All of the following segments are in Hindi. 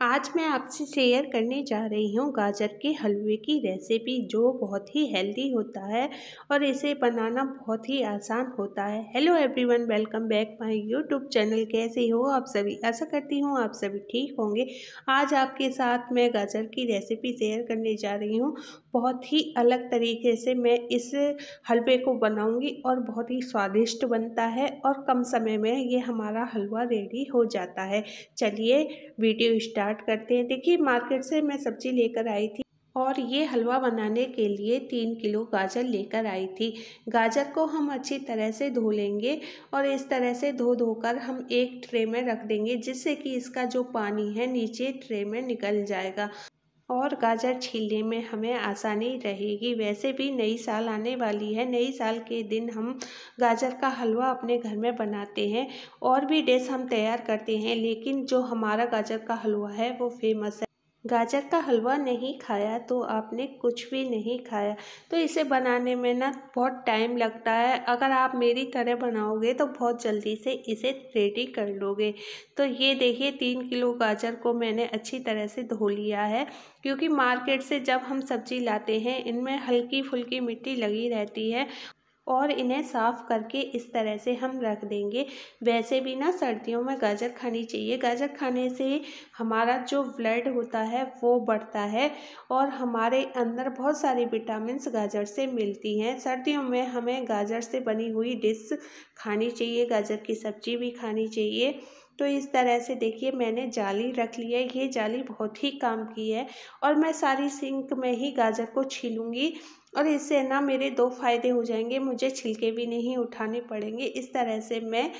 आज मैं आपसे शेयर करने जा रही हूँ गाजर के हलवे की रेसिपी, जो बहुत ही हेल्दी होता है और इसे बनाना बहुत ही आसान होता है। Hello everyone, welcome back my YouTube channel. कैसे हो आप सभी? आशा करती हूँ आप सभी ठीक होंगे। आज आपके साथ मैं गाजर की रेसिपी शेयर करने जा रही हूँ। बहुत ही अलग तरीके से मैं इस हलवे को बनाऊँगी और बहुत ही स्वादिष्ट बनता है और कम समय में ये हमारा हलवा रेडी हो जाता है। चलिए वीडियो स्टार्ट करते हैं। देखिए, मार्केट से मैं सब्जी लेकर आई थी और ये हलवा बनाने के लिए 3 किलो गाजर लेकर आई थी। गाजर को हम अच्छी तरह से धो लेंगे और इस तरह से धोकर हम एक ट्रे में रख देंगे, जिससे कि इसका जो पानी है नीचे ट्रे में निकल जाएगा और गाजर छीलने में हमें आसानी रहेगी। वैसे भी नई साल आने वाली है, नई साल के दिन हम गाजर का हलवा अपने घर में बनाते हैं और भी डिश हम तैयार करते हैं, लेकिन जो हमारा गाजर का हलवा है वो फेमस है। गाजर का हलवा नहीं खाया तो आपने कुछ भी नहीं खाया। तो इसे बनाने में ना बहुत टाइम लगता है। अगर आप मेरी तरह बनाओगे तो बहुत जल्दी से इसे रेडी कर लोगे। तो ये देखिए, 3 किलो गाजर को मैंने अच्छी तरह से धो लिया है, क्योंकि मार्केट से जब हम सब्जी लाते हैं इनमें हल्की फुल्की मिट्टी लगी रहती है और इन्हें साफ़ करके इस तरह से हम रख देंगे। वैसे भी ना सर्दियों में गाजर खानी चाहिए। गाजर खाने से हमारा जो ब्लड होता है वो बढ़ता है और हमारे अंदर बहुत सारी विटामिन्स गाजर से मिलती हैं। सर्दियों में हमें गाजर से बनी हुई डिश खानी चाहिए, गाजर की सब्ज़ी भी खानी चाहिए। तो इस तरह से देखिए, मैंने जाली रख ली है। ये जाली बहुत ही काम की है और मैं सारी सिंक में ही गाजर को छीलूँगी और इससे ना मेरे 2 फ़ायदे हो जाएंगे। मुझे छिलके भी नहीं उठाने पड़ेंगे। इस तरह से मैं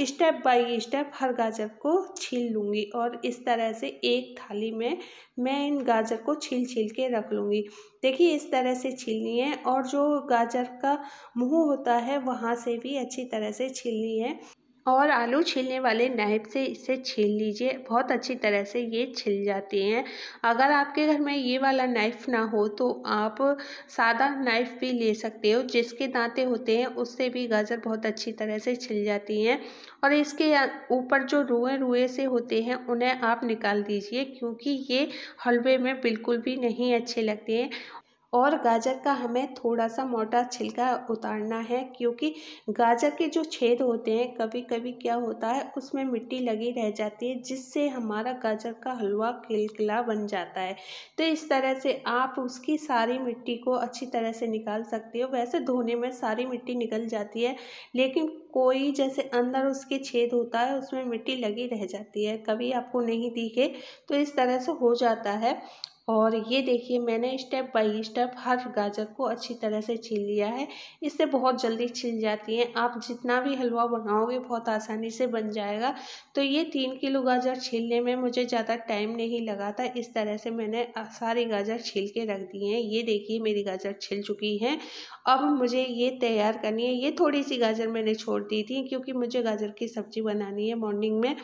स्टेप बाय स्टेप हर गाजर को छील लूँगी और इस तरह से एक थाली में मैं इन गाजर को छील के रख लूँगी। देखिए, इस तरह से छीलनी है और जो गाजर का मुँह होता है वहाँ से भी अच्छी तरह से छीलनी है और आलू छीलने वाले नाइफ से इसे छील लीजिए। बहुत अच्छी तरह से ये छिल जाती हैं। अगर आपके घर में ये वाला नाइफ ना हो तो आप सादा नाइफ भी ले सकते हो, जिसके दांते होते हैं उससे भी गाजर बहुत अच्छी तरह से छिल जाती हैं। और इसके ऊपर जो रुए रुए से होते हैं उन्हें आप निकाल दीजिए, क्योंकि ये हलवे में बिल्कुल भी नहीं अच्छे लगते हैं। और गाजर का हमें थोड़ा सा मोटा छिलका उतारना है, क्योंकि गाजर के जो छेद होते हैं कभी कभी क्या होता है उसमें मिट्टी लगी रह जाती है, जिससे हमारा गाजर का हलवा किलकिला बन जाता है। तो इस तरह से आप उसकी सारी मिट्टी को अच्छी तरह से निकाल सकते हो। वैसे धोने में सारी मिट्टी निकल जाती है, लेकिन कोई जैसे अंदर उसके छेद होता है उसमें मिट्टी लगी रह जाती है, कभी आपको नहीं दिखे तो इस तरह से हो जाता है। और ये देखिए, मैंने स्टेप बाय स्टेप हर गाजर को अच्छी तरह से छील लिया है। इससे बहुत जल्दी छिल जाती हैं। आप जितना भी हलवा बनाओगे बहुत आसानी से बन जाएगा। तो ये 3 किलो गाजर छीलने में मुझे ज़्यादा टाइम नहीं लगा था। इस तरह से मैंने सारी गाजर छील के रख दी हैं। ये देखिए, मेरी गाजर छिल चुकी हैं। अब मुझे ये तैयार करनी है। ये थोड़ी सी गाजर मैंने छोड़ दी थी, क्योंकि मुझे गाजर की सब्ज़ी बनानी है मॉर्निंग में।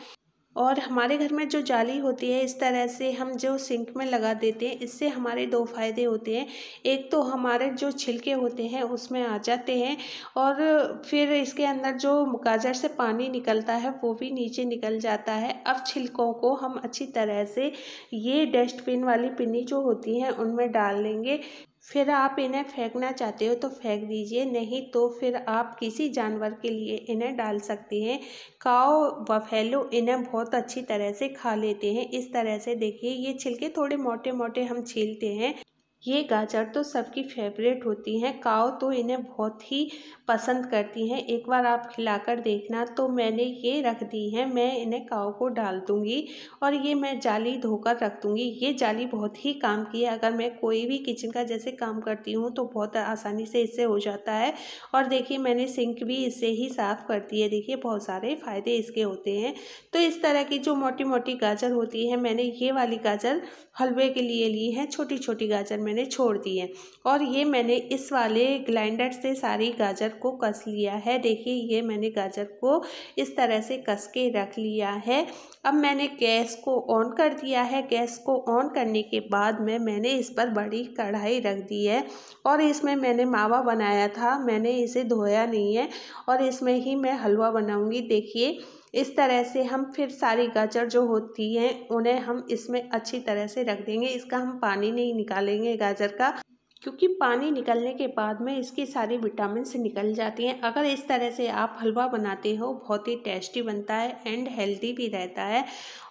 और हमारे घर में जो जाली होती है इस तरह से हम जो सिंक में लगा देते हैं, इससे हमारे 2 फ़ायदे होते हैं। एक तो हमारे जो छिलके होते हैं उसमें आ जाते हैं और फिर इसके अंदर जो गाजर से पानी निकलता है वो भी नीचे निकल जाता है। अब छिलकों को हम अच्छी तरह से ये डस्टबिन वाली पिन्नी जो होती हैं उनमें डाल लेंगे। फिर आप इन्हें फेंकना चाहते हो तो फेंक दीजिए, नहीं तो फिर आप किसी जानवर के लिए इन्हें डाल सकते हैं। काऊ बफेलो इन्हें बहुत अच्छी तरह से खा लेते हैं। इस तरह से देखिए, ये छिलके थोड़े मोटे मोटे हम छीलते हैं। ये गाजर तो सबकी फेवरेट होती हैं। काऊ तो इन्हें बहुत ही पसंद करती हैं। एक बार आप खिलाकर देखना। तो मैंने ये रख दी हैं, मैं इन्हें काऊ को डाल दूँगी और ये मैं जाली धोकर रख दूँगी। ये जाली बहुत ही काम की है। अगर मैं कोई भी किचन का जैसे काम करती हूँ तो बहुत आसानी से इससे हो जाता है। और देखिए, मैंने सिंक भी इससे ही साफ़ कर दी है। देखिए, बहुत सारे फ़ायदे इसके होते हैं। तो इस तरह की जो मोटी मोटी गाजर होती है, मैंने ये वाली गाजर हलवे के लिए ली है। छोटी छोटी गाजर मैंने छोड़ दी है और ये मैंने इस वाले ग्राइंडर से सारी गाजर को कस लिया है। देखिए, ये मैंने गाजर को इस तरह से कस के रख लिया है। अब मैंने गैस को ऑन कर दिया है। गैस को ऑन करने के बाद में मैंने इस पर बड़ी कढ़ाई रख दी है और इसमें मैंने मावा बनाया था। मैंने इसे धोया नहीं है और इसमें ही मैं हलवा बनाऊंगी। देखिए, इस तरह से हम फिर सारी गाजर जो होती हैं उन्हें हम इसमें अच्छी तरह से रख देंगे। इसका हम पानी नहीं निकालेंगे गाजर का, क्योंकि पानी निकलने के बाद में इसकी सारी विटामिन्स निकल जाती हैं। अगर इस तरह से आप हलवा बनाते हो बहुत ही टेस्टी बनता है एंड हेल्दी भी रहता है।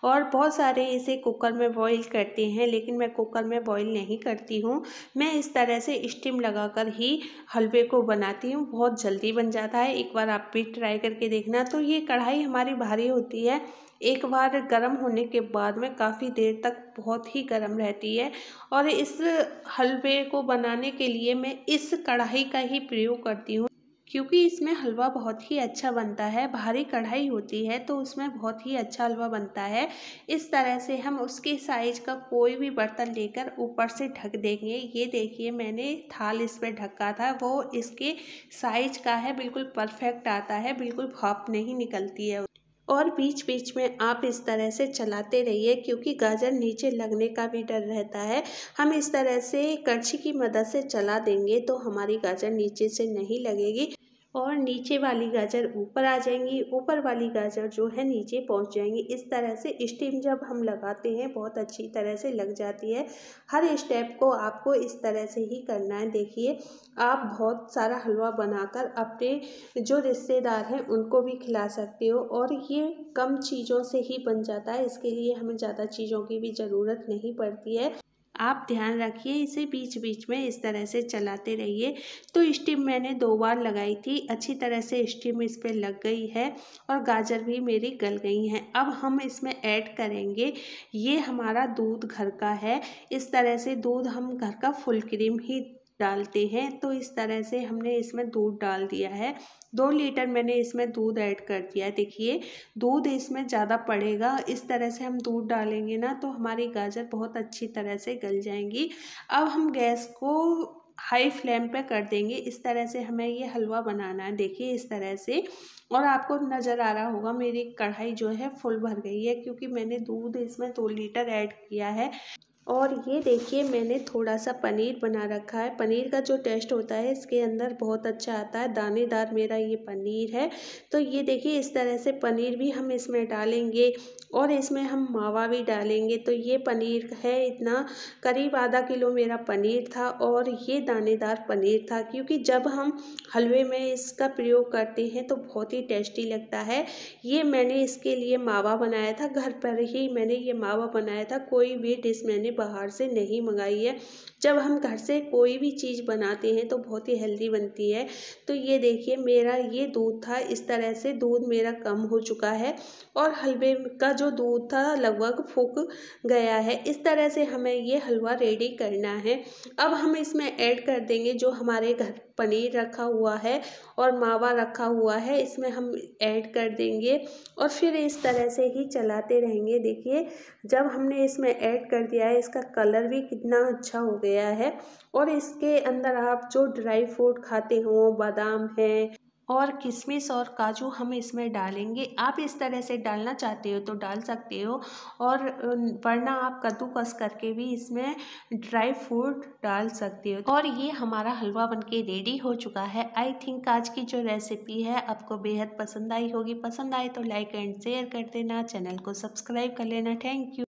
और बहुत सारे इसे कुकर में बॉईल करते हैं, लेकिन मैं कुकर में बॉईल नहीं करती हूँ। मैं इस तरह से स्टीम लगाकर ही हलवे को बनाती हूँ, बहुत जल्दी बन जाता है। एक बार आप भी ट्राई करके देखना। तो ये कढ़ाई हमारी भारी होती है, एक बार गर्म होने के बाद में काफ़ी देर तक बहुत ही गर्म रहती है। और इस हलवे को बनाने के लिए मैं इस कढ़ाई का ही प्रयोग करती हूँ, क्योंकि इसमें हलवा बहुत ही अच्छा बनता है। भारी कढ़ाई होती है तो उसमें बहुत ही अच्छा हलवा बनता है। इस तरह से हम उसके साइज का कोई भी बर्तन लेकर ऊपर से ढक देंगे। ये देखिए मैंने थाल इस पर ढका था, वो इसके साइज का है, बिल्कुल परफेक्ट आता है, बिल्कुल भाप नहीं निकलती है। और बीच बीच में आप इस तरह से चलाते रहिए, क्योंकि गाजर नीचे लगने का भी डर रहता है। हम इस तरह से कड़छी की मदद से चला देंगे तो हमारी गाजर नीचे से नहीं लगेगी और नीचे वाली गाजर ऊपर आ जाएंगी, ऊपर वाली गाजर जो है नीचे पहुंच जाएंगी। इस तरह से स्टीम जब हम लगाते हैं बहुत अच्छी तरह से लग जाती है। हर स्टेप को आपको इस तरह से ही करना है। देखिए आप बहुत सारा हलवा बनाकर अपने जो रिश्तेदार हैं उनको भी खिला सकते हो, और ये कम चीज़ों से ही बन जाता है। इसके लिए हमें ज़्यादा चीज़ों की भी ज़रूरत नहीं पड़ती है। आप ध्यान रखिए, इसे बीच बीच में इस तरह से चलाते रहिए। तो स्टीम मैंने 2 बार लगाई थी, अच्छी तरह से स्टीम इस पर लग गई है और गाजर भी मेरी गल गई हैं। अब हम इसमें ऐड करेंगे, ये हमारा दूध घर का है। इस तरह से दूध हम घर का फुल क्रीम ही डालते हैं। तो इस तरह से हमने इसमें दूध डाल दिया है। 2 लीटर मैंने इसमें दूध ऐड कर दिया है। देखिए दूध इसमें ज़्यादा पड़ेगा, इस तरह से हम दूध डालेंगे ना तो हमारी गाजर बहुत अच्छी तरह से गल जाएंगी। अब हम गैस को हाई फ्लेम पे कर देंगे। इस तरह से हमें ये हलवा बनाना है, देखिए इस तरह से। और आपको नज़र आ रहा होगा मेरी कढ़ाई जो है फुल भर गई है, क्योंकि मैंने दूध इसमें 2 लीटर ऐड किया है। और ये देखिए मैंने थोड़ा सा पनीर बना रखा है। पनीर का जो टेस्ट होता है इसके अंदर बहुत अच्छा आता है, दानेदार मेरा ये पनीर है। तो ये देखिए इस तरह से पनीर भी हम इसमें डालेंगे और इसमें हम मावा भी डालेंगे। तो ये पनीर है इतना, करीब आधा किलो मेरा पनीर था और ये दानेदार पनीर था, क्योंकि जब हम हलवे में इसका प्रयोग करते हैं तो बहुत ही टेस्टी लगता है। ये मैंने इसके लिए मावा बनाया था, घर पर ही मैंने ये मावा बनाया था, कोई भी डिश मैंने बाहर से नहीं मंगाई है। जब हम घर से कोई भी चीज़ बनाते हैं तो बहुत ही हेल्दी बनती है। तो ये देखिए मेरा ये दूध था, इस तरह से दूध मेरा कम हो चुका है और हलवे का जो दूध था लगभग फूक गया है। इस तरह से हमें ये हलवा रेडी करना है। अब हम इसमें ऐड कर देंगे जो हमारे घर पनीर रखा हुआ है और मावा रखा हुआ है, इसमें हम ऐड कर देंगे और फिर इस तरह से ही चलाते रहेंगे। देखिए जब हमने इसमें ऐड कर दिया है इसका कलर भी कितना अच्छा हो गया है। और इसके अंदर आप जो ड्राई फ्रूट खाते हो, बादाम है और किशमिश और काजू हम इसमें डालेंगे। आप इस तरह से डालना चाहते हो तो डाल सकते हो, और वरना आप कद्दूकस करके भी इसमें ड्राई फ्रूट डाल सकते हो। और ये हमारा हलवा बनके रेडी हो चुका है। आई थिंक आज की जो रेसिपी है आपको बेहद पसंद आई होगी। पसंद आए तो लाइक एंड शेयर कर देना, चैनल को सब्सक्राइब कर लेना। Thank you.